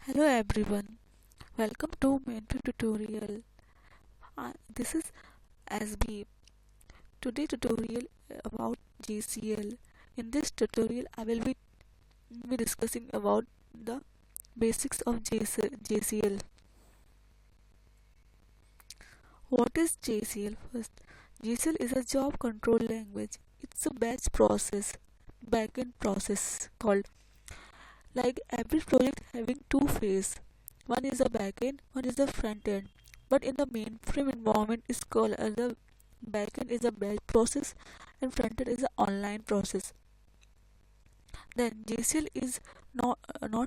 Hello everyone, welcome to Mentor tutorial. This is SB. Today tutorial about JCL. In this tutorial, I will be discussing about the basics of JCL. What is JCL first? JCL is a job control language. It's a backend process called like every project having two phases. One is the backend, one is the front end. But in the mainframe environment is called as the backend is a batch process and front end is an online process. Then JCL is not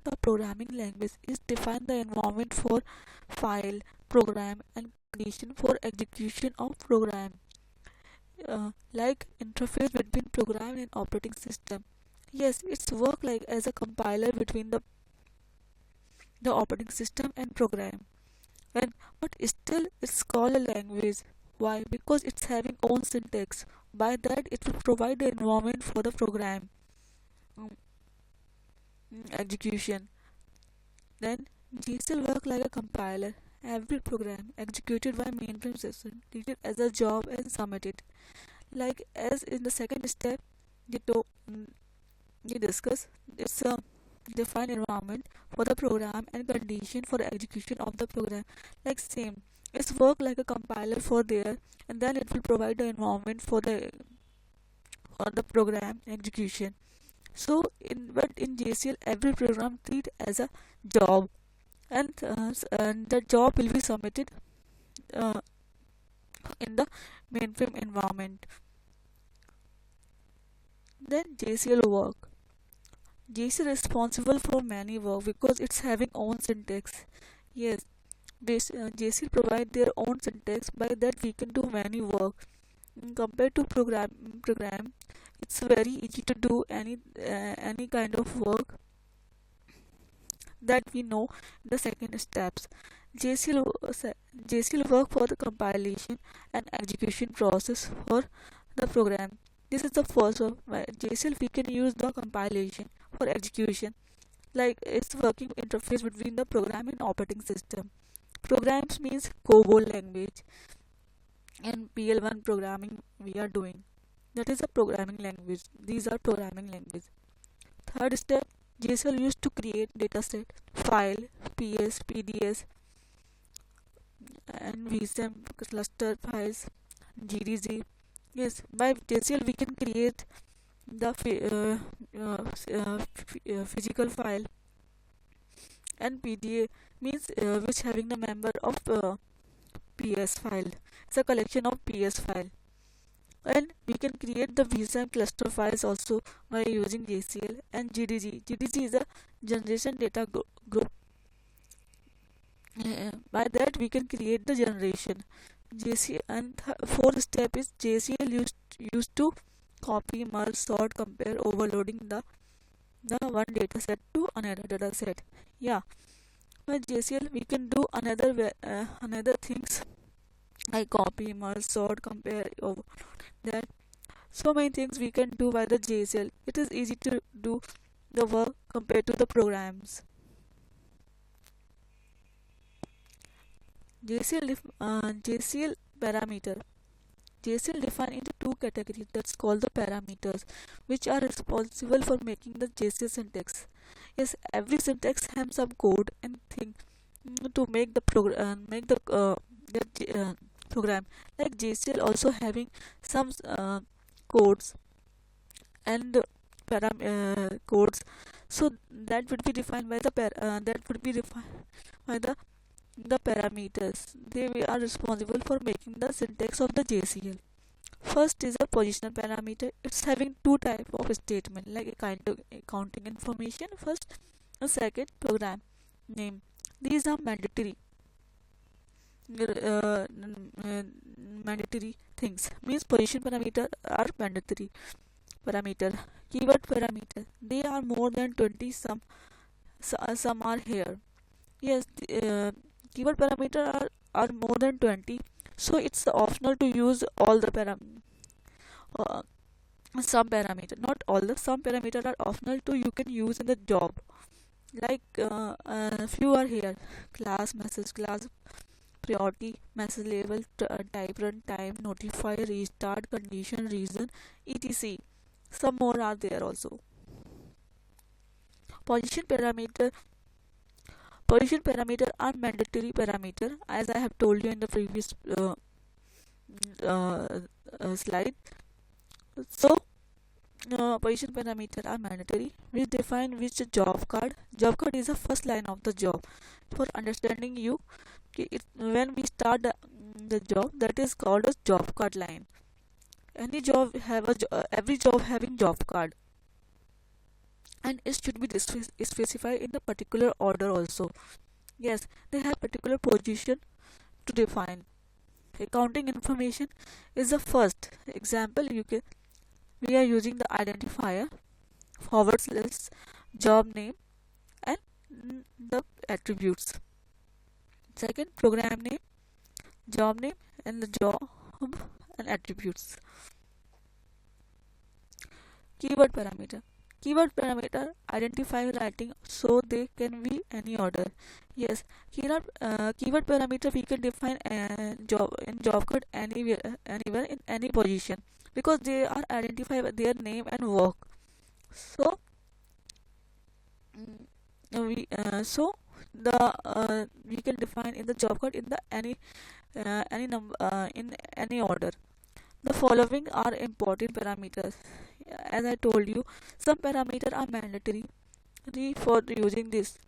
a programming language. It defines the environment for file, program and condition for execution of program. Like interface between program and operating system. Yes, it's work like as a compiler between the operating system and program. And but still it's called a language. Why? Because it's having own syntax. By that it will provide the environment for the program um, execution. Then GCL work like a compiler. Every program executed by mainframe system treated as a job and submitted. Like as in the second step, you, to, mm, you discuss it's a defined environment for the program and condition for the execution of the program. Like same, it's work like a compiler for there, and then it will provide the environment for the program execution. So in JCL, every program treat as a job, and the job will be submitted uh, in the mainframe environment. Then JCL work. JCL responsible for many work because it's having own syntax. Yes, JCL provide their own syntax. By that we can do many work. Compared to program, it's very easy to do any kind of work that we know in the second steps. JCL work for the compilation and execution process for the program. This is the first one. By JCL we can use the compilation for execution, like it's working interface between the program and operating system. Programs means COBOL language and PL1 programming we are doing. That is a programming language. These are programming language. Third step, JSL used to create dataset, file, PS, PDS, and VSM cluster files, GDG. Yes, by JSL we can create the physical file, and PDA means which having the member of PS file. It's a collection of PS file. And we can create the VSM cluster files also by using JCL and GDG. GDG is a generation data group. By that we can create the generation. JCL and fourth step is JCL used to copy, merge, sort, compare, overloading the one data set to another data set. Yeah, with JCL we can do another things like copy, merge, sort, compare, over that. So many things we can do by the JCL. It is easy to do the work compared to the programs. JCL parameter. JCL defined into two categories that's called the parameters, which are responsible for making the JCL syntax. Yes, every syntax has some code and thing to make the program. Like JCL also having some codes and codes, so that would be defined by the parameters. Are responsible for making the syntax of the JCL. First is a positional parameter. It's having two type of statement, like a kind of counting information first, and second program name. These are mandatory things. Means position parameter are mandatory parameter. Keyword parameter, they are more than 20. Some are here. Yes, keyword parameter are more than 20, so it's optional to use all the uh, some parameter. Not all the some parameter are optional to you can use in the job. Like few are here: class, message, class, priority, message label, type, run time, notify, restart, condition, reason, etc. Some more are there also. Position parameter. Position parameter are mandatory parameter, as I have told you in the previous uh, slide. So position parameter are mandatory. We define which job card. Job card is the first line of the job. For understanding you, when we start the job, that is called as job card line. Any job have every job having job card, and it should be specified in the particular order also. Yes, they have particular position to define. Accounting information is the first example. We are using the identifier, forward slash, job name, and the attributes. Second, program name, job name, and the job and attributes. Keyword parameter. Keyword parameter identify writing so they can be any order. Yes, keyword parameter we can define job in job code anywhere in any position, because they are identify their name and work. So so the we can define in the job code in the any number in any order. The following are important parameters. As I told you, some parameters are mandatory for using this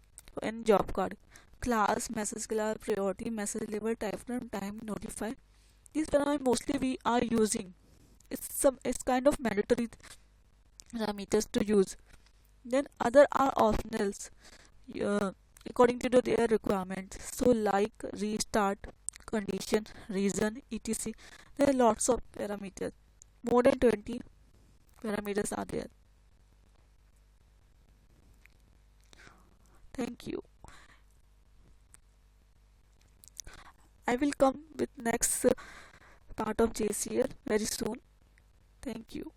in job card. Class, message class, priority, message label, type from time, notify. These parameters mostly we are using. It's kind of mandatory parameters to use. Then other are optionals, uh, according to their requirements. So like restart, condition, reason, etc. There are lots of parameters. More than 20 parameters are there. Thank you. I will come with next part of JCL very soon. Thank you.